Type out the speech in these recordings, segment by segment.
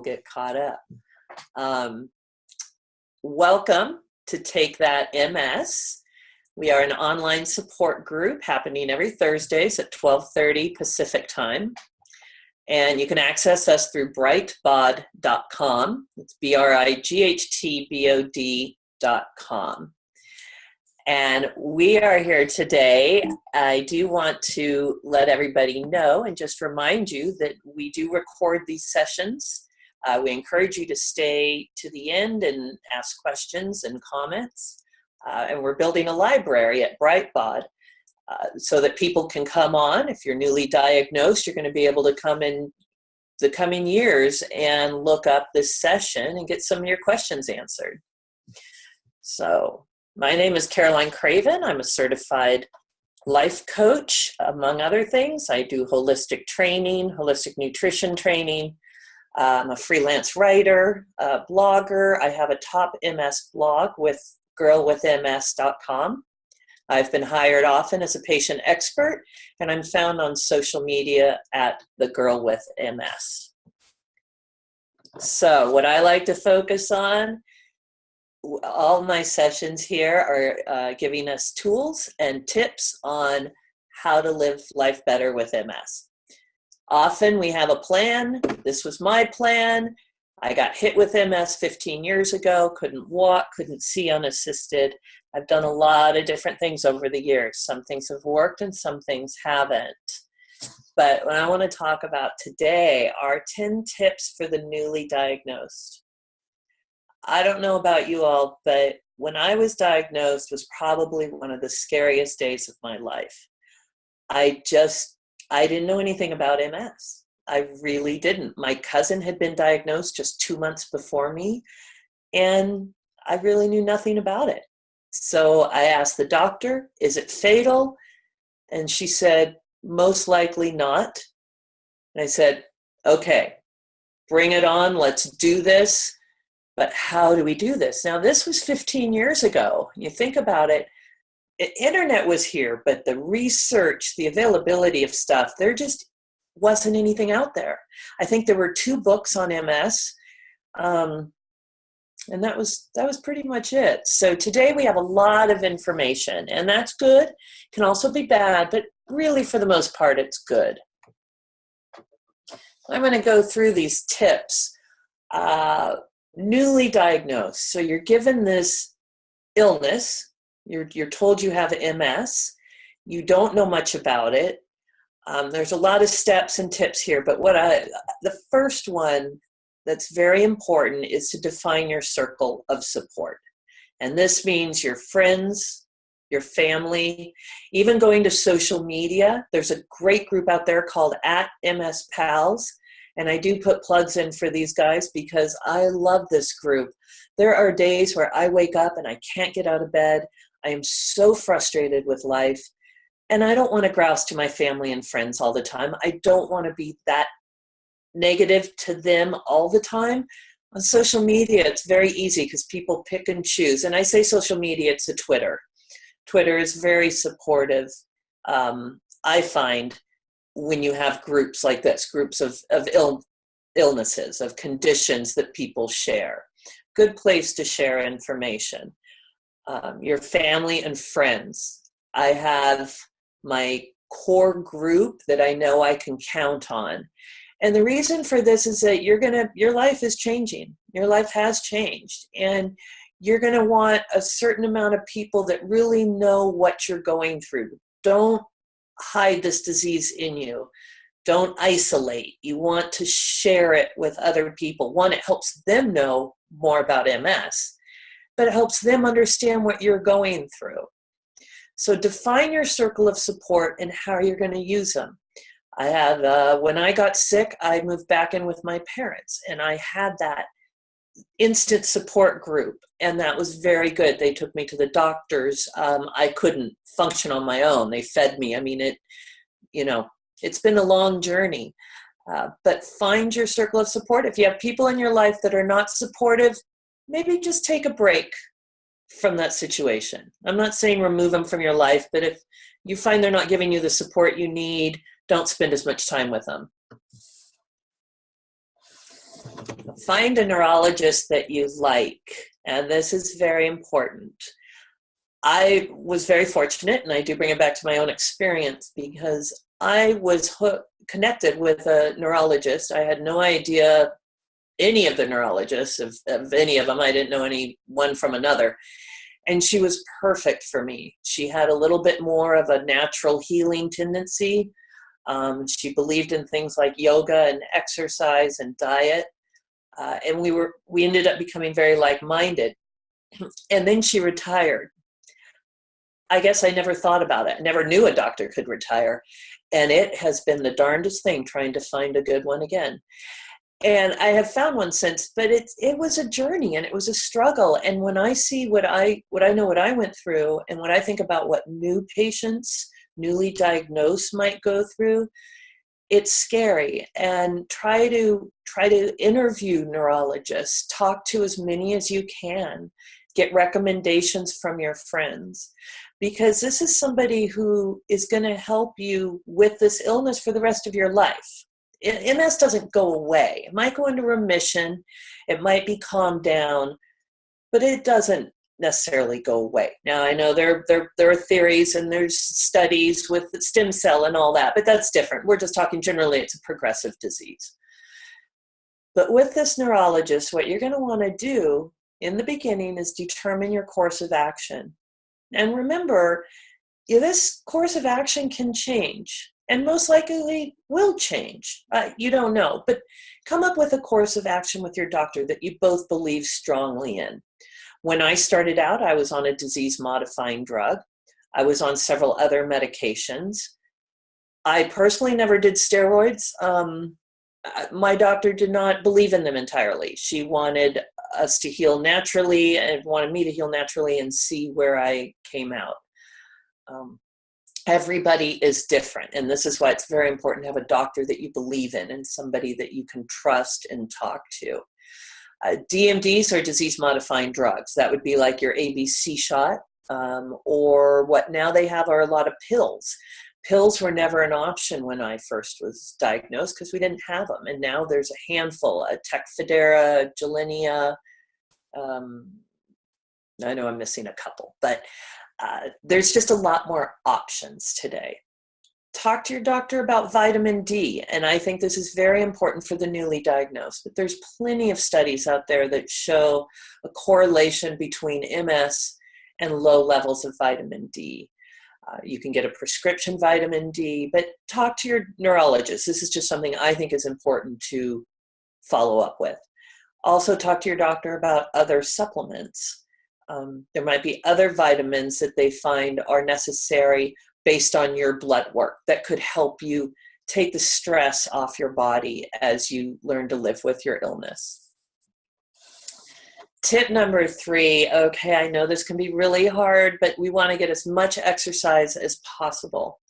get caught up. Welcome to Take That MS. We are an online support group happening every Thursdays at 12:30 Pacific time. And you can access us through brightbod.com. It's brightbod.com. And we are here today. I do want to let everybody know and just remind you that we do record these sessions. We encourage you to stay to the end and ask questions and comments. And we're building a library at Brightbod so that people can come on. If you're newly diagnosed, you're going to be able to come in the coming years and look up this session and get some of your questions answered. So my name is Caroline Craven. I'm a certified life coach, among other things. I do holistic training, holistic nutrition training. I'm a freelance writer, a blogger. I have a top MS blog with girlwithms.com. I've been hired often as a patient expert, and I'm found on social media at the Girl with MS. So what I like to focus on, all my sessions here are giving us tools and tips on how to live life better with MS. Often we have a plan. This was my plan. I got hit with MS 15 years ago, couldn't walk, couldn't see unassisted. I've done a lot of different things over the years. Some things have worked and some things haven't. But what I want to talk about today are 10 tips for the newly diagnosed. I don't know about you all, but when I was diagnosed was probably one of the scariest days of my life. I didn't know anything about MS. I really didn't. My cousin had been diagnosed just 2 months before me, and I really knew nothing about it. So I asked the doctor, is it fatal? And she said, most likely not. And I said, okay, bring it on, let's do this. But how do we do this? Now, this was 15 years ago. You think about it, internet was here, but the research, the availability of stuff, there just wasn't anything out there. I think there were 2 books on MS, and that was pretty much it. So today we have a lot of information, and that's good. It can also be bad, but really for the most part, it's good. I'm going to go through these tips. Newly diagnosed. So you're given this illness. You're told you have MS. You don't know much about it. There's a lot of steps and tips here, but the first one that's very important is to define your circle of support. And this means your friends, your family, even going to social media. There's a great group out there called @MSPals. And I do put plugs in for these guys because I love this group. There are days where I wake up and I can't get out of bed. I am so frustrated with life. And I don't want to grouse to my family and friends all the time. I don't want to be that negative to them all the time. On social media, it's very easy because people pick and choose. And I say social media, it's a Twitter. Twitter is very supportive. I find when you have groups like this, groups of illnesses, of conditions that people share. Good place to share information. Your family and friends. I have my core group that I know I can count on. And the reason for this is that your life is changing. Your life has changed. And you're going to want a certain amount of people that really know what you're going through. Don't hide this disease in you. Don't isolate. You want to share it with other people. One, it helps them know more about MS, but it helps them understand what you're going through. So define your circle of support and how you're going to use them. I have, when I got sick, I moved back in with my parents, and I had that instant support group, and that was very good. They took me to the doctors. I couldn't function on my own. They fed me. I mean, it's been a long journey, but find your circle of support. If you have people in your life that are not supportive, maybe just take a break from that situation. I'm not saying remove them from your life, but if you find they're not giving you the support you need, don't spend as much time with them. Find a neurologist that you like, and this is very important. I was very fortunate, and I do bring it back to my own experience, because I was connected with a neurologist. I had no idea any of the neurologists, of any of them. I didn't know any one from another. And she was perfect for me. She had a little bit more of a natural healing tendency. She believed in things like yoga and exercise and diet. And we ended up becoming very like-minded. And then she retired. I guess I never thought about it. I never knew a doctor could retire. And it has been the darndest thing trying to find a good one again. And I have found one since, but it was a journey and it was a struggle. And when I see what I know what I went through, and when I think about what new patients, newly diagnosed, might go through, it's scary. And try to interview neurologists, talk to as many as you can, get recommendations from your friends, because this is somebody who is going to help you with this illness for the rest of your life. MS doesn't go away. It might go into remission, it might be calmed down, but it doesn't necessarily go away. Now, I know there are theories and there's studies with stem cell and all that, but that's different. We're just talking generally, it's a progressive disease. But with this neurologist, what you're going to want to do in the beginning is determine your course of action. And remember, this course of action can change, and most likely will change. You don't know, but come up with a course of action with your doctor that you both believe strongly in. When I started out, I was on a disease-modifying drug. I was on several other medications. I personally never did steroids. My doctor did not believe in them entirely. She wanted us to heal naturally and wanted me to heal naturally and see where I came out. Everybody is different, and this is why it's very important to have a doctor that you believe in and somebody that you can trust and talk to. DMDs are disease-modifying drugs. That would be like your ABC shot, or what now they have are a lot of pills. Pills were never an option when I first was diagnosed because we didn't have them, and now there's a handful, Tecfidera, Gilenya. I know I'm missing a couple, but there's just a lot more options today. Talk to your doctor about vitamin D, and I think this is very important for the newly diagnosed, but there's plenty of studies out there that show a correlation between MS and low levels of vitamin D. You can get a prescription vitamin D, but talk to your neurologist. This is just something I think is important to follow up with. Also talk to your doctor about other supplements. There might be other vitamins that they find are necessary based on your blood work that could help you take the stress off your body as you learn to live with your illness. Tip number 3, okay, I know this can be really hard, but we want to get as much exercise as possible.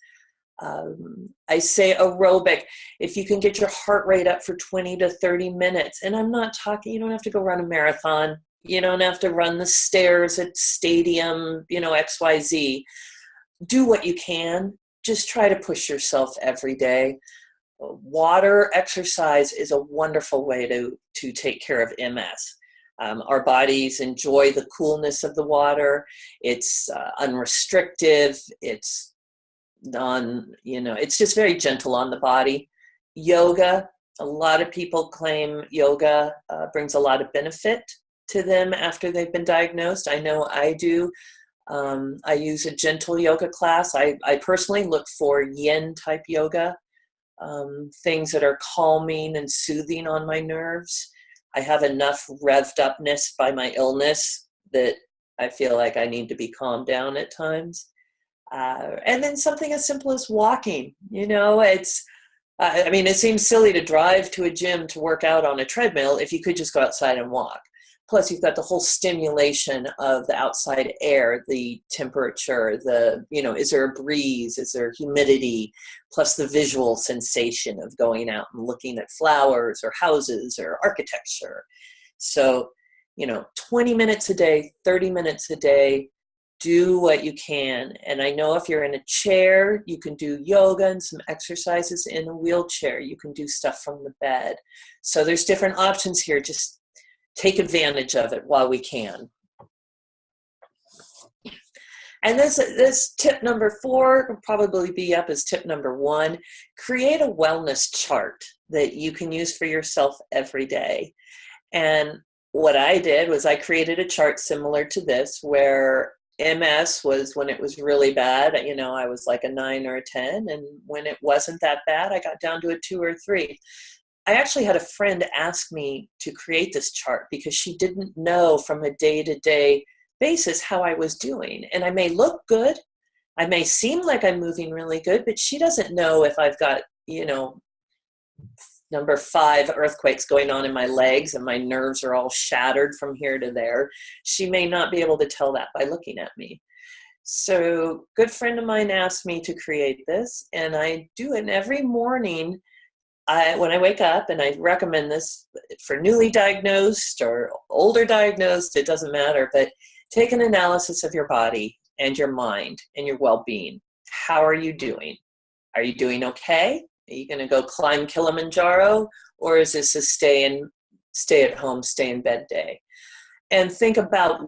I say aerobic. If you can get your heart rate up for 20 to 30 minutes, and I'm not talking, you don't have to go run a marathon. You don't have to run the stairs at stadium, XYZ. Do what you can. Just try to push yourself every day. Water exercise is a wonderful way to take care of MS. Our bodies enjoy the coolness of the water. It's unrestrictive. It's it's just very gentle on the body. Yoga, a lot of people claim yoga brings a lot of benefit to them after they've been diagnosed. I know I do. I use a gentle yoga class. I personally look for yin type yoga, things that are calming and soothing on my nerves. I have enough revved upness by my illness that I feel like I need to be calmed down at times. And then something as simple as walking. It seems silly to drive to a gym to work out on a treadmill if you could just go outside and walk. Plus, you've got the whole stimulation of the outside air, the temperature, is there a breeze, is there humidity, plus the visual sensation of going out and looking at flowers or houses or architecture. So, 20 minutes a day, 30 minutes a day, do what you can. And I know if you're in a chair, you can do yoga and some exercises in a wheelchair. You can do stuff from the bed. So there's different options here. Just take advantage of it while we can. And this tip number 4 will probably be up as tip number 1. Create a wellness chart that you can use for yourself every day. And what I did was I created a chart similar to this, where MS was when it was really bad. You know, I was like a 9 or a 10. And when it wasn't that bad, I got down to a 2 or 3. I actually had a friend ask me to create this chart because she didn't know from a day-to-day basis how I was doing. And I may look good, I may seem like I'm moving really good, but she doesn't know if I've got, you know, number 5 earthquakes going on in my legs and my nerves are all shattered from here to there. She may not be able to tell that by looking at me. So a good friend of mine asked me to create this, and I do it. And every morning when I wake up, and I recommend this for newly diagnosed or older diagnosed, it doesn't matter, but take an analysis of your body and your mind and your well-being. How are you doing? Are you doing okay? Are you going to go climb Kilimanjaro, or is this a stay at home, stay in bed day? And think about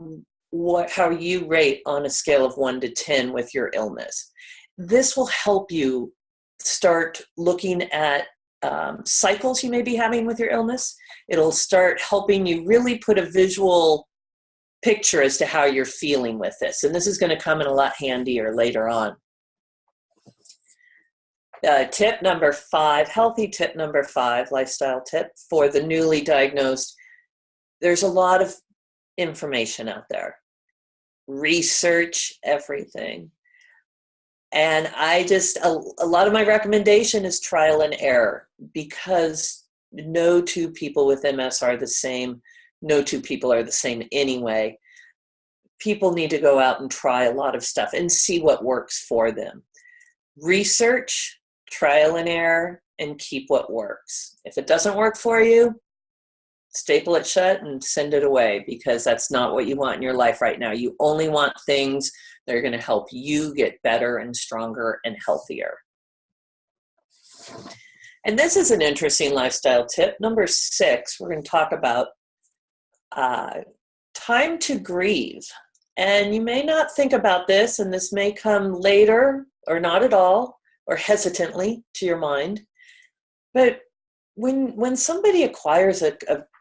how you rate on a scale of 1 to 10 with your illness. This will help you start looking at cycles you may be having with your illness. It'll start helping you really put a visual picture as to how you're feeling with this. And this is going to come in a lot handier later on. Tip number 5, healthy tip number 5, lifestyle tip for the newly diagnosed. There's a lot of information out there. Research everything. And a lot of my recommendation is trial and error, because no 2 people with MS are the same. No 2 people are the same anyway. People need to go out and try a lot of stuff and see what works for them. Research, trial and error, and keep what works. If it doesn't work for you, staple it shut and send it away, because that's not what you want in your life right now. You only want things that are going to help you get better and stronger and healthier. And this is an interesting lifestyle tip. Number 6, we're going to talk about time to grieve. And you may not think about this, and this may come later or not at all, or hesitantly to your mind. But when somebody acquires a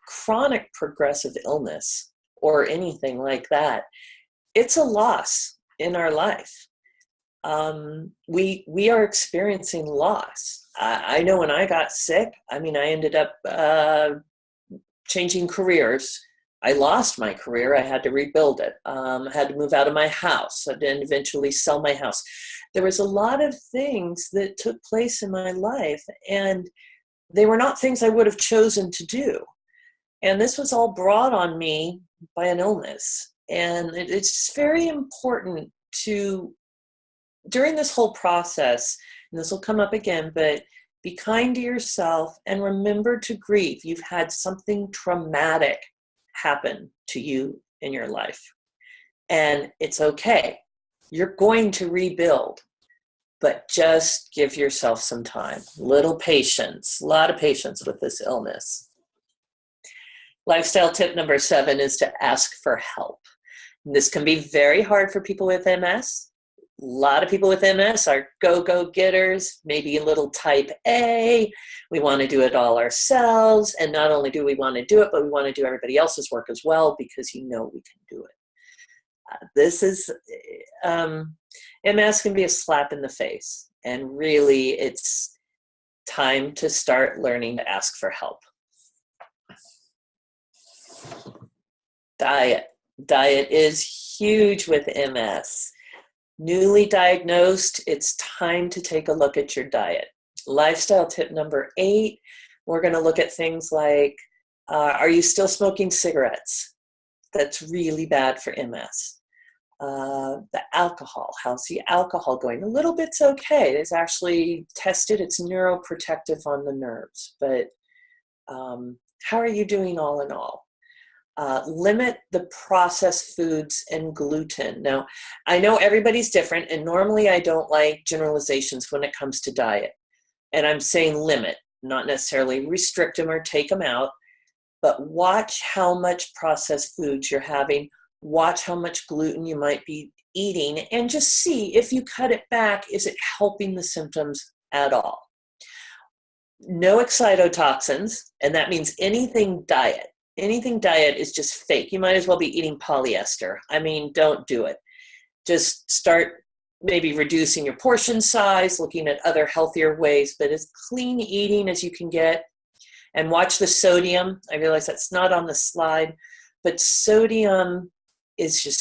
chronic progressive illness or anything like that, it's a loss in our life. We are experiencing loss. I know when I got sick, I ended up changing careers. I lost my career. I had to rebuild it. I had to move out of my house. I didn't eventually sell my house. There was a lot of things that took place in my life, and they were not things I would have chosen to do. And this was all brought on me by an illness. And it's very important to, during this whole process, and this will come up again, but be kind to yourself and remember to grieve. You've had something traumatic happen to you in your life. And it's okay. You're going to rebuild, but just give yourself some time. Little patience, a lot of patience with this illness. Lifestyle tip number 7 is to ask for help. This can be very hard for people with MS. A lot of people with MS are go-getters, maybe a little type A. We want to do it all ourselves. And not only do we want to do it, but we want to do everybody else's work as well, because we can do it. MS can be a slap in the face. And really, it's time to start learning to ask for help. Diet. Diet is huge with MS. Newly diagnosed, it's time to take a look at your diet. Lifestyle tip number 8, we're going to look at things like, are you still smoking cigarettes? That's really bad for MS. The alcohol, how's the alcohol going? A little bit's okay. It's actually tested, it's neuroprotective on the nerves. But how are you doing all in all? limit the processed foods and gluten. Now, I know everybody's different, and normally I don't like generalizations when it comes to diet. And I'm saying limit, not necessarily restrict them or take them out, but watch how much processed foods you're having, watch how much gluten you might be eating, and just see if you cut it back, is it helping the symptoms at all? No excitotoxins, and that means anything diet. Anything diet is just fake. You might as well be eating polyester. I mean, don't do it. Just start maybe reducing your portion size, looking at other healthier ways, but as clean eating as you can get. And watch the sodium. I realize that's not on the slide, but sodium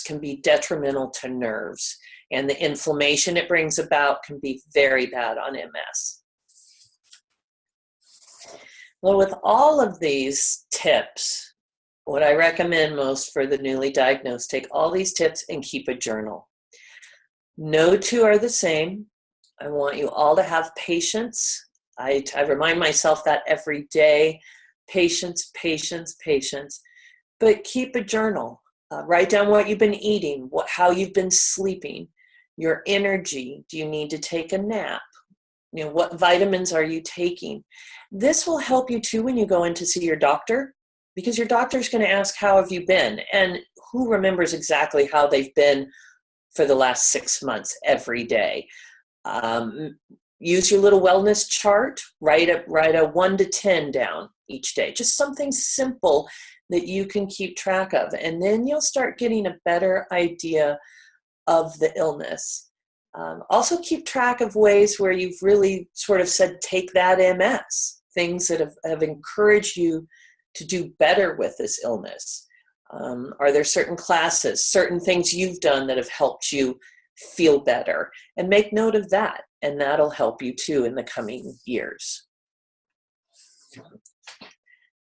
can be detrimental to nerves, and the inflammation it brings about can be very bad on MS. Well, with all of these tips, what I recommend most for the newly diagnosed, take all these tips and keep a journal. No two are the same. I want you all to have patience. I remind myself that every day. Patience, patience, patience. But keep a journal. Write down what you've been eating, how you've been sleeping, your energy. Do you need to take a nap? What vitamins are you taking? This will help you too when you go in to see your doctor, because your doctor is going to ask, how have you been? And who remembers exactly how they've been for the last 6 months every day? Use your little wellness chart, write a 1 to 10 down each day, just something simple that you can keep track of. And then you'll start getting a better idea of the illness. Also keep track of ways where you've really sort of said, take that MS, things that have encouraged you to do better with this illness. Are there certain classes, certain things you've done that have helped you feel better? And make note of that, and that'll help you too in the coming years.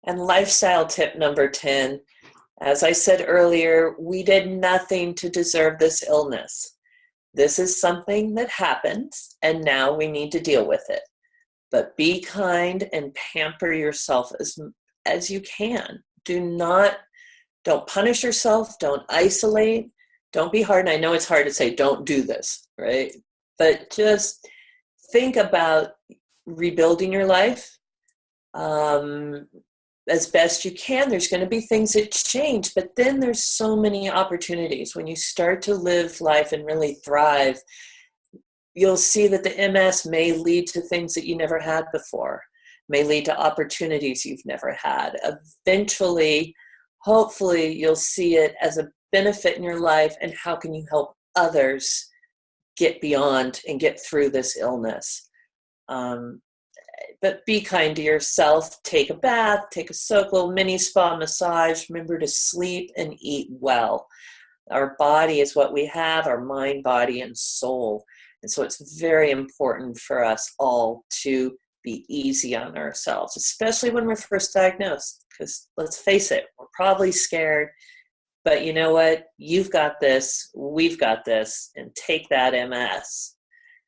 And lifestyle tip number 10, as I said earlier, we did nothing to deserve this illness. This is something that happens, and now we need to deal with it. But be kind and pamper yourself as you can. Don't punish yourself, don't isolate, don't be hard. And I know it's hard to say, don't do this, right? But just think about rebuilding your life as best you can. There's going to be things that change, but then there's so many opportunities. When you start to live life and really thrive, you'll see that the MS may lead to things that you never had before, may lead to opportunities you've never had. Eventually, hopefully, you'll see it as a benefit in your life, and how can you help others get beyond and get through this illness. But be kind to yourself. Take a bath, take a soak, little mini spa massage. Remember to sleep and eat well. Our body is what we have, our mind, body, and soul. And so it's very important for us all to be easy on ourselves, especially when we're first diagnosed, because let's face it, we're probably scared. But you know what? You've got this, we've got this, and take that MS.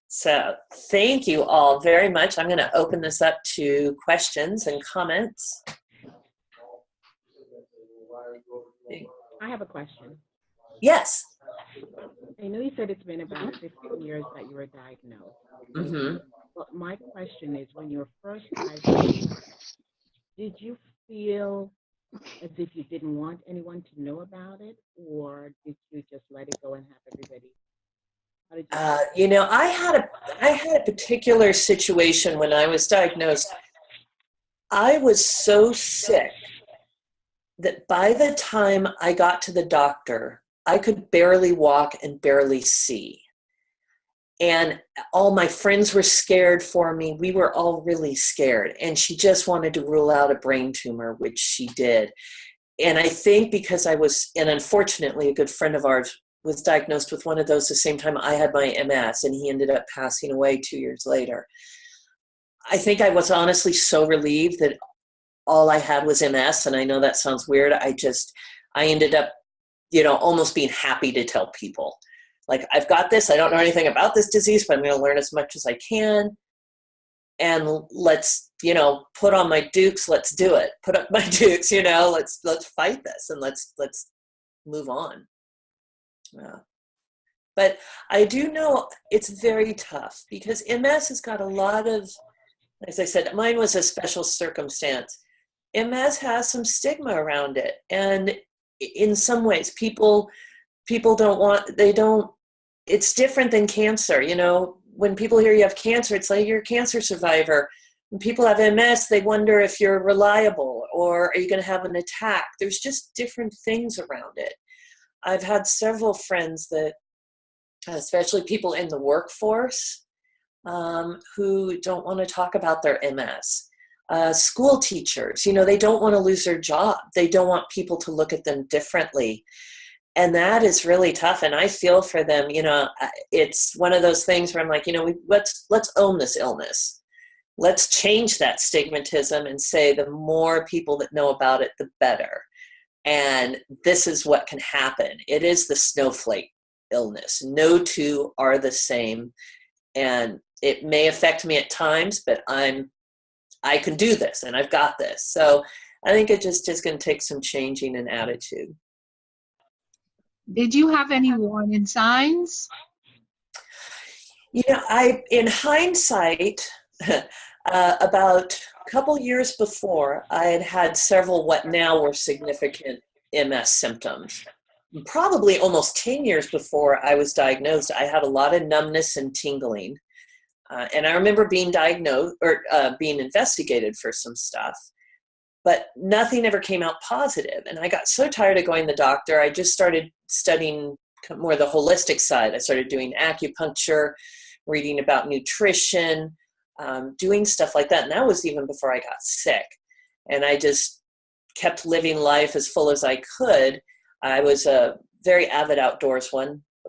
So thank you all very much. I'm going to open this up to questions and comments. I have a question. Yes. I know you said it's been about 15 years that you were diagnosed. Mm-hmm. But my question is, when you were first diagnosed, did you feel as if you didn't want anyone to know about it, or did you just let it go and have everybody? I had a particular situation when I was diagnosed. I was so sick that by the time I got to the doctor, I could barely walk and barely see. And all my friends were scared for me. We were all really scared. And she just wanted to rule out a brain tumor, which she did. And I think because and unfortunately, a good friend of ours was diagnosed with one of those the same time I had my MS, and he ended up passing away 2 years later. I think I was honestly so relieved that all I had was MS, and I know that sounds weird. I ended up, almost being happy to tell people. Like, I've got this, I don't know anything about this disease, but I'm going to learn as much as I can. and let's, put on my dukes, let's do it. Put up my dukes, let's fight this, and let's move on. Yeah. But I do know it's very tough because MS has got a lot of, as I said, mine was a special circumstance. MS has some stigma around it. And in some ways, people it's different than cancer. When people hear you have cancer, it's like you're a cancer survivor. When people have MS, they wonder if you're reliable or are you going to have an attack? There's just different things around it. I've had several friends that, especially people in the workforce, who don't want to talk about their MS. School teachers, they don't want to lose their job. They don't want people to look at them differently. And that is really tough. And I feel for them. It's one of those things where I'm like, let's own this illness. Let's change that stigmatism and say the more people that know about it, the better. And this is what can happen. It is the snowflake illness. No two are the same. And it may affect me at times, but I can do this and I've got this. So I think it just is going to take some changing in attitude. Did you have any warning signs? In hindsight, about a couple years before, I had had several what now were significant MS symptoms. Probably almost 10 years before I was diagnosed, I had a lot of numbness and tingling. And I remember being diagnosed or being investigated for some stuff, but nothing ever came out positive. And I got so tired of going to the doctor, I just started studying more the holistic side. I started doing acupuncture, reading about nutrition, doing stuff like that. And that was even before I got sick. And I just kept living life as full as I could. I was a very avid outdoors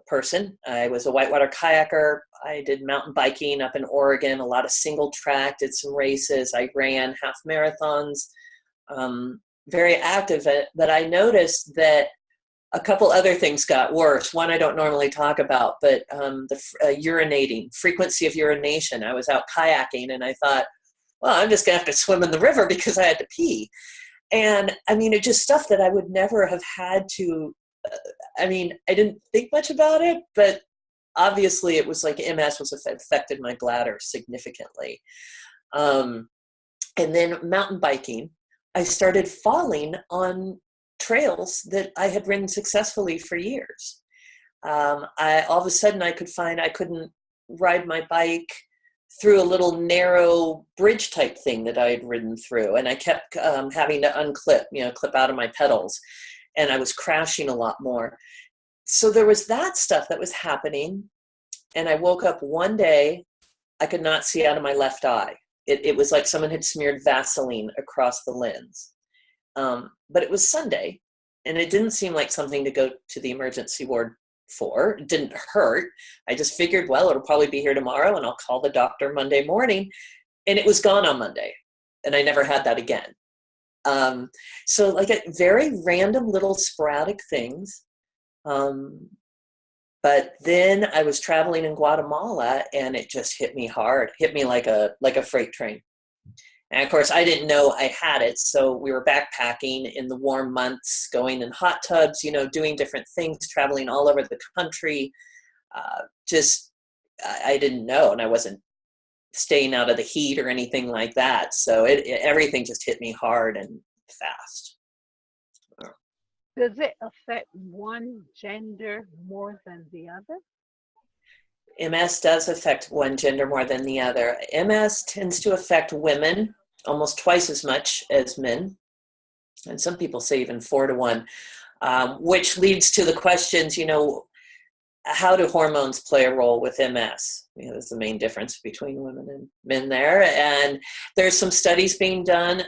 person. I was a whitewater kayaker. I did mountain biking up in Oregon, a lot of single track, did some races. I ran half marathons, very active. But I noticed that a couple other things got worse. One I don't normally talk about, but the urinating, frequency of urination. I was out kayaking and I thought, well, I'm just going to have to swim in the river because I had to pee. And it's just stuff that I would never have had to, I didn't think much about it, but obviously it was like MS was affected my bladder significantly. And then mountain biking, I started falling on trails that I had ridden successfully for years. All of a sudden I couldn't ride my bike through a little narrow bridge type thing that I had ridden through. And I kept having to unclip, clip out of my pedals. And I was crashing a lot more. So there was that stuff that was happening. And I woke up one day, I could not see out of my left eye. It was like someone had smeared Vaseline across the lens. But it was Sunday, and it didn't seem like something to go to the emergency ward for. It didn't hurt. I just figured, well, it'll probably be here tomorrow, and I'll call the doctor Monday morning. And it was gone on Monday, and I never had that again. So like very random little sporadic things. But then I was traveling in Guatemala and it just hit me hard, hit me like a freight train. And of course I didn't know I had it. So we were backpacking in the warm months, going in hot tubs, doing different things, traveling all over the country. I didn't know, and I wasn't staying out of the heat or anything like that. So everything just hit me hard and fast. Does it affect one gender more than the other? MS does affect one gender more than the other. MS tends to affect women almost twice as much as men. And some people say even 4 to 1, which leads to the questions, how do hormones play a role with MS? There's the main difference between women and men there. And there's some studies being done.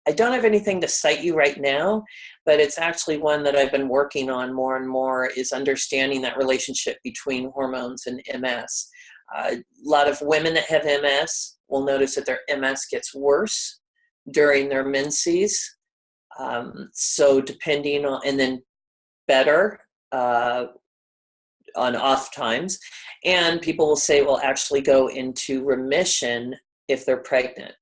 I don't have anything to cite you right now, but it's actually one that I've been working on more and more, is understanding that relationship between hormones and MS. A lot of women that have MS will notice that their MS gets worse during their menses. So depending on, and then better on off times. And people will say, well, actually go into remission if they're pregnant.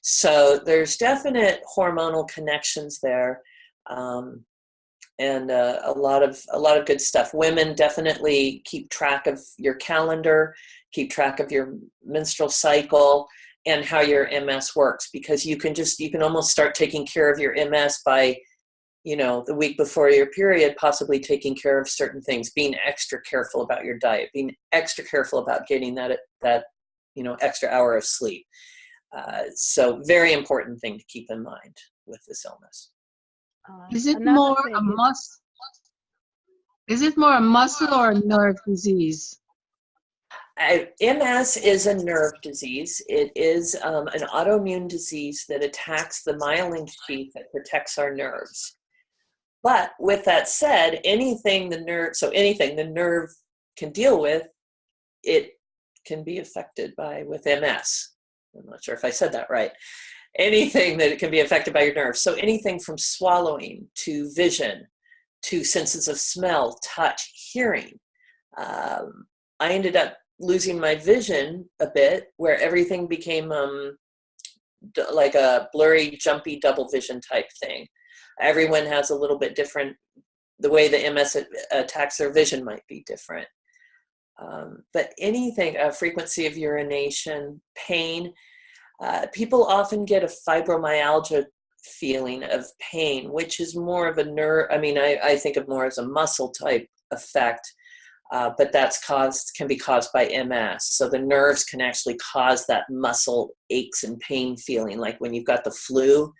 So there's definite hormonal connections there, and a lot of good stuff. Women definitely keep track of your calendar, keep track of your menstrual cycle, and how your MS works, because you can almost start taking care of your MS by, the week before your period, possibly taking care of certain things, being extra careful about your diet, being extra careful about getting that extra hour of sleep. So very important thing to keep in mind with this illness. Is it more a muscle? Is it more a muscle or a nerve disease? MS is a nerve disease. It is an autoimmune disease that attacks the myelin sheath that protects our nerves. But with that said, anything the nerve can deal with, it can be affected with MS. I'm not sure if I said that right. Anything that it can be affected by your nerves. So anything from swallowing to vision to senses of smell, touch, hearing. I ended up losing my vision a bit, where everything became like a blurry, jumpy double vision type thing. Everyone has a little bit different, the way the MS attacks their vision might be different. But anything, frequency of urination, pain, people often get a fibromyalgia feeling of pain, which is more of a nerve. I mean, I think of more as a muscle type effect, but can be caused by MS. So the nerves can actually cause that muscle aches and pain feeling, like when you've got the flu.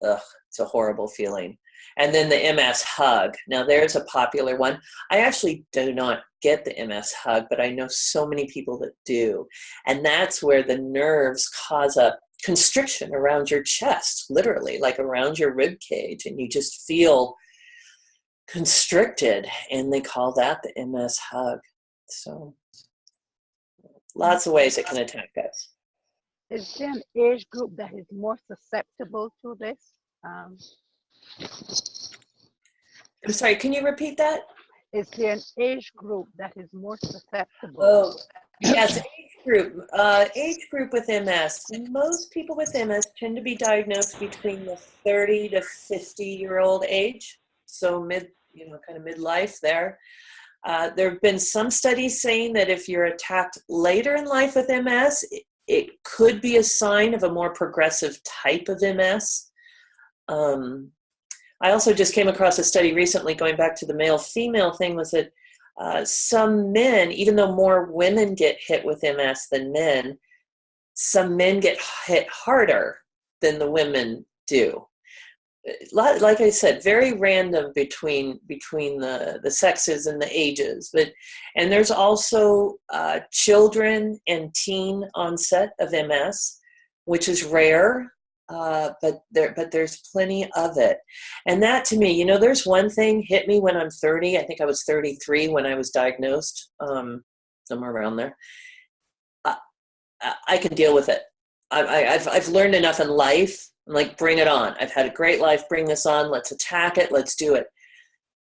Ugh, it's a horrible feeling. And then the MS hug. Now there's a popular one. I actually do not get the MS hug, but I know so many people that do. And that's where the nerves cause a constriction around your chest, literally, like around your rib cage, and you just feel constricted, and they call that the MS hug. So lots of ways it can attack us. Is there an age group that is more susceptible to this? I'm sorry, can you repeat that? Is there an age group that is more susceptible? Oh, yes, age group with MS. Most people with MS tend to be diagnosed between the 30 to 50-year-old age, so kind of midlife there. There have been some studies saying that if you're attacked later in life with MS, it could be a sign of a more progressive type of MS. I also just came across a study recently, going back to the male-female thing, was that some men, even though more women get hit with MS than men, some men get hit harder than the women do. Like I said, very random between the sexes and the ages. And there's also children and teen onset of MS, which is rare. But there's plenty of it. And that, to me, there's one thing hit me when I'm 30. I think I was 33 when I was diagnosed, somewhere around there. I can deal with it. I've learned enough in life. I'm like, bring it on. I've had a great life. Bring this on. Let's attack it. Let's do it.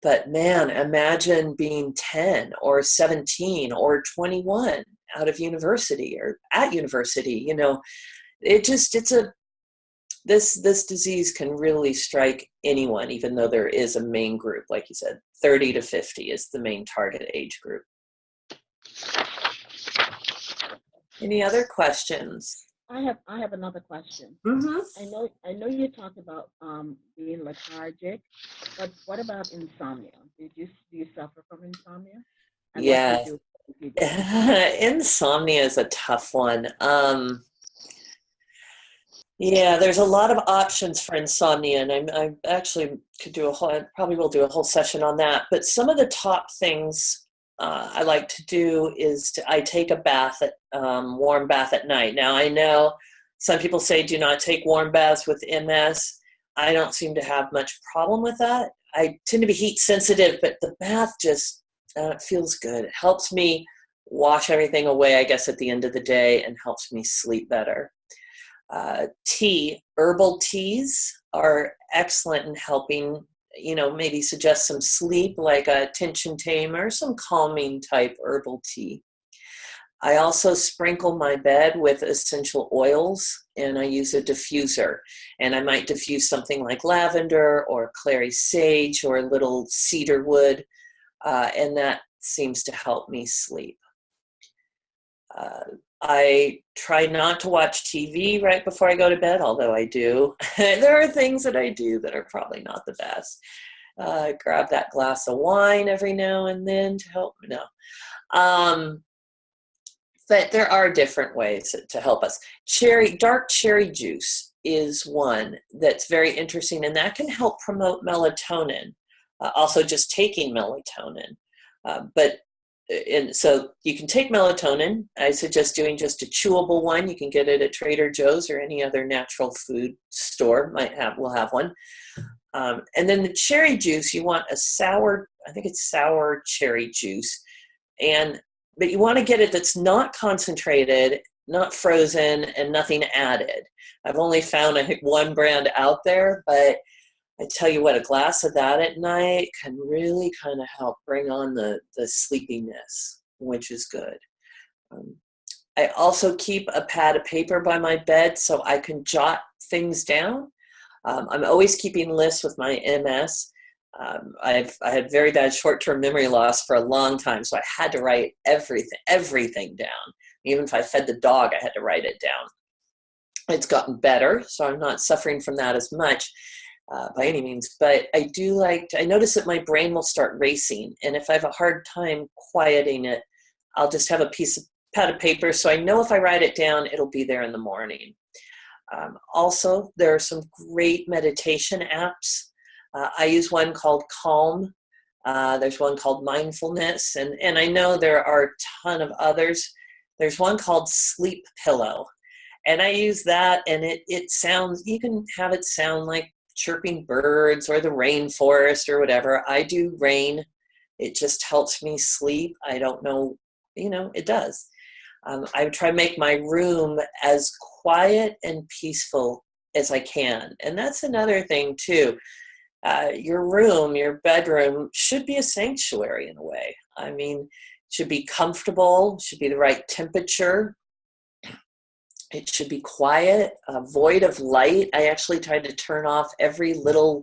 But man, imagine being 10 or 17 or 21 out of university or at university. This disease can really strike anyone, even though there is a main group, like you said, 30 to 50 is the main target age group. Any other questions? I have another question. Mm-hmm. I know you talked about being lethargic, but what about insomnia? Do you suffer from insomnia? And Yeah. what do you do? Insomnia is a tough one. Yeah, there's a lot of options for insomnia, and I actually probably will do a whole session on that. But some of the top things I like to do is I take a warm bath at night. Now, I know some people say do not take warm baths with MS. I don't seem to have much problem with that. I tend to be heat sensitive, but the bath just feels good. It helps me wash everything away, I guess, at the end of the day, and helps me sleep better. Herbal teas are excellent in helping, maybe suggest some sleep, like a tension tamer, some calming type herbal tea. I also sprinkle my bed with essential oils, and I use a diffuser. And I might diffuse something like lavender or clary sage or a little cedar wood, and that seems to help me sleep. I try not to watch TV right before I go to bed, although I do. There are things that I do that are probably not the best. Grab that glass of wine every now and then to help me. No. But there are different ways to help us. Dark cherry juice is one that's very interesting, and that can help promote melatonin. Also just taking melatonin. And so you can take melatonin. I suggest doing just a chewable one. You can get it at Trader Joe's or any other natural food store will have one. And then the cherry juice, you want I think it's sour cherry juice. But you want to get it that's not concentrated, not frozen, and nothing added. I've only found one brand out there, but I tell you what, a glass of that at night can really kind of help bring on the sleepiness, which is good. I also keep a pad of paper by my bed so I can jot things down. I'm always keeping lists with my MS. I had very bad short-term memory loss for a long time, so I had to write everything down. Even if I fed the dog, I had to write it down. It's gotten better, so I'm not suffering from that as much by any means. But I notice that my brain will start racing, and if I have a hard time quieting it, I'll just have a pad of paper, so I know if I write it down, it'll be there in the morning. Also, there are some great meditation apps. I use one called Calm. There's one called Mindfulness, and I know there are a ton of others. There's one called Sleep Pillow, and I use that, and you can have it sound like chirping birds or the rainforest or whatever. I do rain. It just helps me sleep. I don't know, it does. I try to make my room as quiet and peaceful as I can, and that's another thing too. Your bedroom should be a sanctuary in a way. I mean, it should be comfortable, should be the right temperature. It should be quiet, void of light. I actually try to turn off every little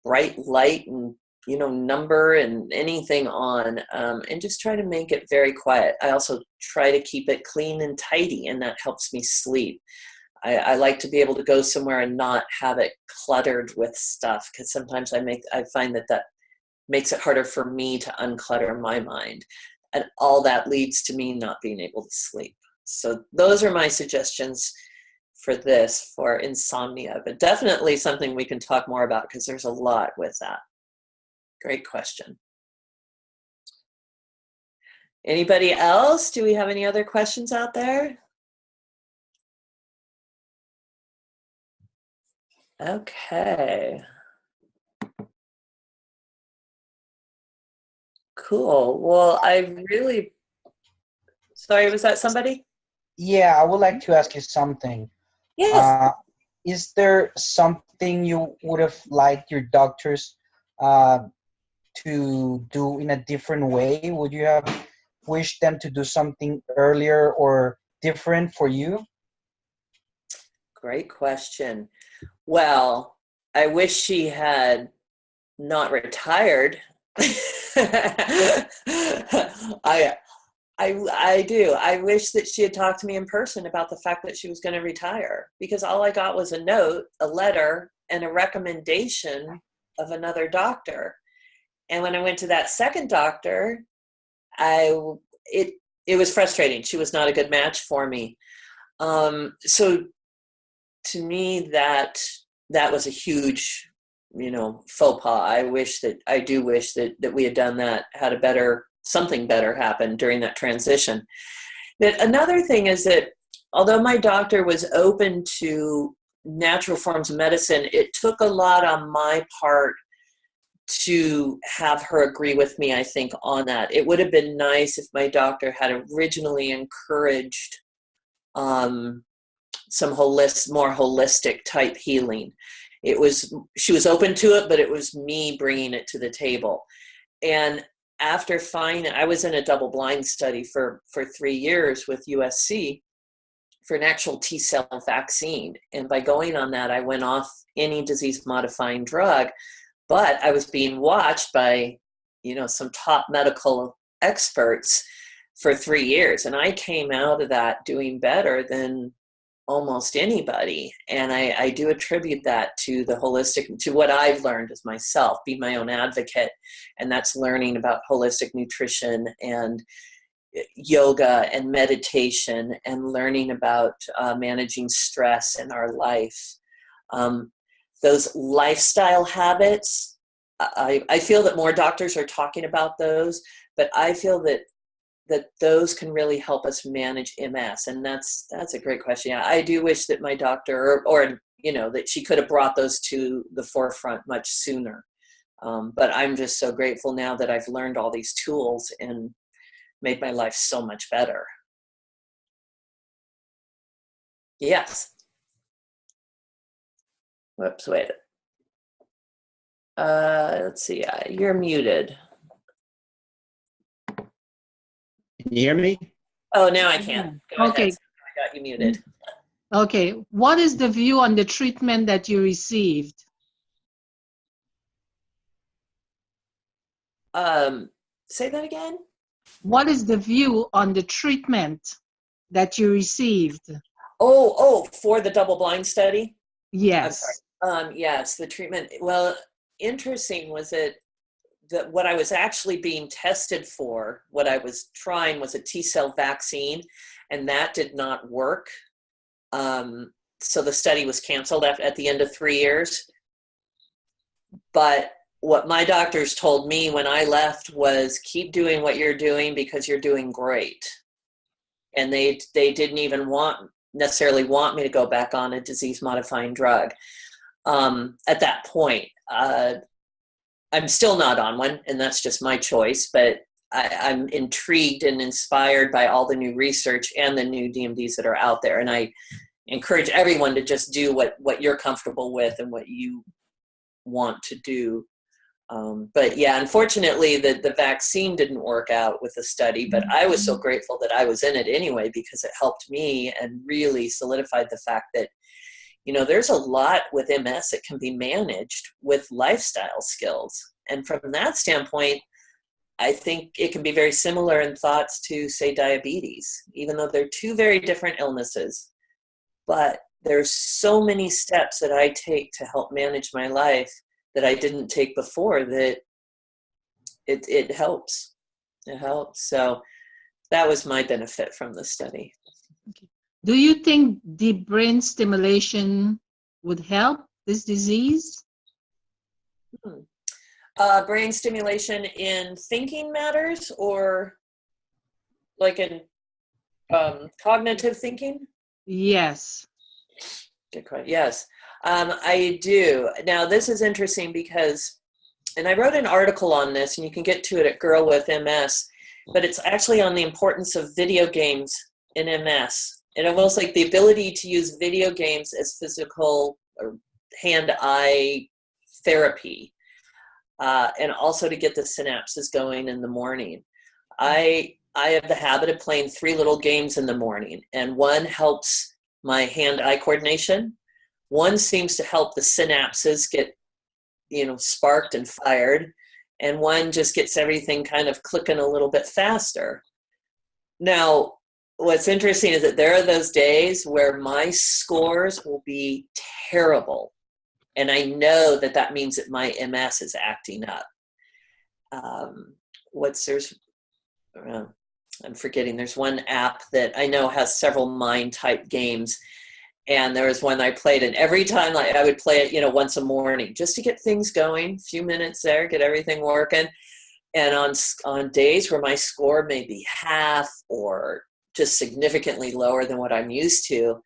bright light and, number and anything on, and just try to make it very quiet. I also try to keep it clean and tidy, and that helps me sleep. I like to be able to go somewhere and not have it cluttered with stuff, because sometimes I find that makes it harder for me to unclutter my mind, and all that leads to me not being able to sleep. So those are my suggestions for insomnia, but definitely something we can talk more about because there's a lot with that. Great question. Anybody else? Do we have any other questions out there? Okay. Cool. Well, sorry, was that somebody? Yeah, I would like to ask you something. Yes. Is there something you would have liked your doctors to do in a different way? Would you have wished them to do something earlier or different for you? Great question. Well, I wish she had not retired. I do. I wish that she had talked to me in person about the fact that she was going to retire, because all I got was a note, a letter, and a recommendation of another doctor. And when I went to that second doctor, it was frustrating. She was not a good match for me. So to me, that was a huge, faux pas. I do wish that we had done that, had something better happen during that transition. But another thing is that although my doctor was open to natural forms of medicine, it took a lot on my part to have her agree with me, I think, on that. It would have been nice if my doctor had originally encouraged some more holistic type healing. She was open to it, but it was me bringing it to the table. And after I was in a double-blind study for 3 years with USC for an actual T-cell vaccine. And by going on that, I went off any disease-modifying drug, but I was being watched by, some top medical experts for 3 years. And I came out of that doing better than almost anybody. And I do attribute that to to what I've learned as myself, be my own advocate. And that's learning about holistic nutrition and yoga and meditation and learning about managing stress in our life. Those lifestyle habits, I feel that more doctors are talking about those, but I feel that those can really help us manage MS. And that's a great question. Yeah, I do wish that my doctor or that she could have brought those to the forefront much sooner. But I'm just so grateful now that I've learned all these tools and made my life so much better. Yes. Whoops, wait. Let's see. You're muted. Can you hear me? Oh, now I can. Go Okay. ahead. I got you muted. Okay. What is the view on the treatment that you received? Say that again. What is the view on the treatment that you received? Oh, for the double-blind study? Yes. I'm sorry. Yes, the treatment. Well, interesting was that what I was actually being tested for, what I was trying was a T-cell vaccine, and that did not work. So the study was canceled at the end of 3 years. But what my doctors told me when I left was keep doing what you're doing because you're doing great. And they didn't even necessarily want me to go back on a disease-modifying drug. At that point, I'm still not on one, and that's just my choice, but I'm intrigued and inspired by all the new research and the new DMDs that are out there. And I encourage everyone to just do what you're comfortable with and what you want to do. But yeah, unfortunately, the vaccine didn't work out with the study, but I was so grateful that I was in it anyway, because it helped me and really solidified the fact that, there's a lot with MS that can be managed with lifestyle skills. And from that standpoint, I think it can be very similar in thoughts to, say, diabetes, even though they're two very different illnesses. But there's so many steps that I take to help manage my life that I didn't take before that it helps. It helps. So that was my benefit from the study. Okay. Do you think deep brain stimulation would help this disease? Brain stimulation in thinking matters, or like in cognitive thinking? Yes. Good question. Yes, I do. Now, this is interesting because, and I wrote an article on this, and you can get to it at Girl with MS, but it's actually on the importance of video games in MS. And almost like the ability to use video games as physical or hand-eye therapy, and also to get the synapses going in the morning. I have the habit of playing 3 little games in the morning, and one helps my hand-eye coordination. One seems to help the synapses get, sparked and fired, and one just gets everything kind of clicking a little bit faster. Now, what's interesting is that there are those days where my scores will be terrible, and I know that means that my MS is acting up. I'm forgetting. There's one app that I know has several mind-type games, and there was one I played, and every time I would play it, once a morning, just to get things going, a few minutes there, get everything working. And on days where my score may be half or just significantly lower than what I'm used to,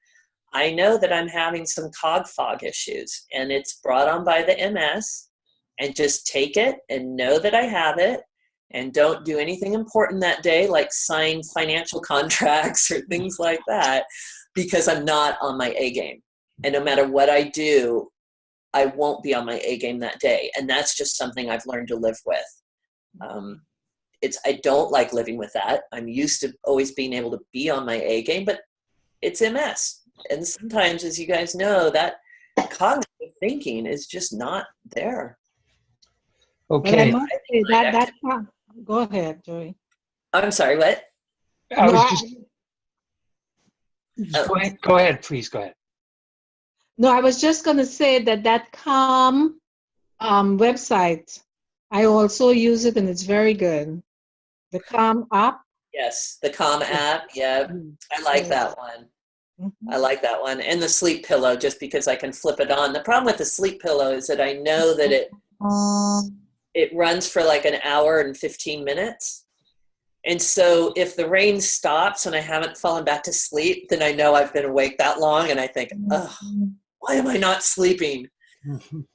I know that I'm having some cog fog issues, and it's brought on by the MS, and just take it and know that I have it, and don't do anything important that day, like sign financial contracts or things like that, because I'm not on my A game. And no matter what I do, I won't be on my A game that day. And that's just something I've learned to live with. I don't like living with that. I'm used to always being able to be on my A game, but it's MS. And sometimes, as you guys know, that cognitive thinking is just not there. But I Okay, must say that go ahead, Joey. I'm sorry, what? I No, was I- just, go ahead, please, go ahead. No, I was just going to say that Calm website, I also use it and it's very good. The Calm app. Yes, the Calm app. Yeah, I like that one. Mm-hmm. I like that one. And the sleep pillow, just because I can flip it on. The problem with the sleep pillow is that I know that it runs for like an hour and 15 minutes. And so if the rain stops and I haven't fallen back to sleep, then I know I've been awake that long, and I think, oh, why am I not sleeping?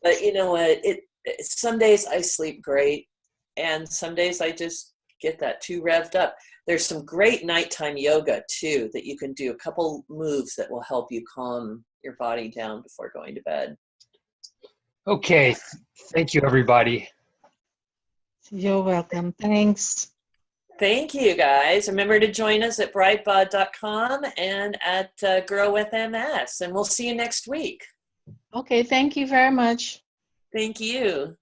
But you know what? Some days I sleep great, and some days I just get that too revved up. There's some great nighttime yoga too that you can do, a couple moves that will help you calm your body down before going to bed. Okay, thank you, everybody. You're welcome. Thanks. Thank you, guys. Remember to join us at brightbud.com and at Grow with MS, and we'll see you next week. Okay, thank you very much. Thank you.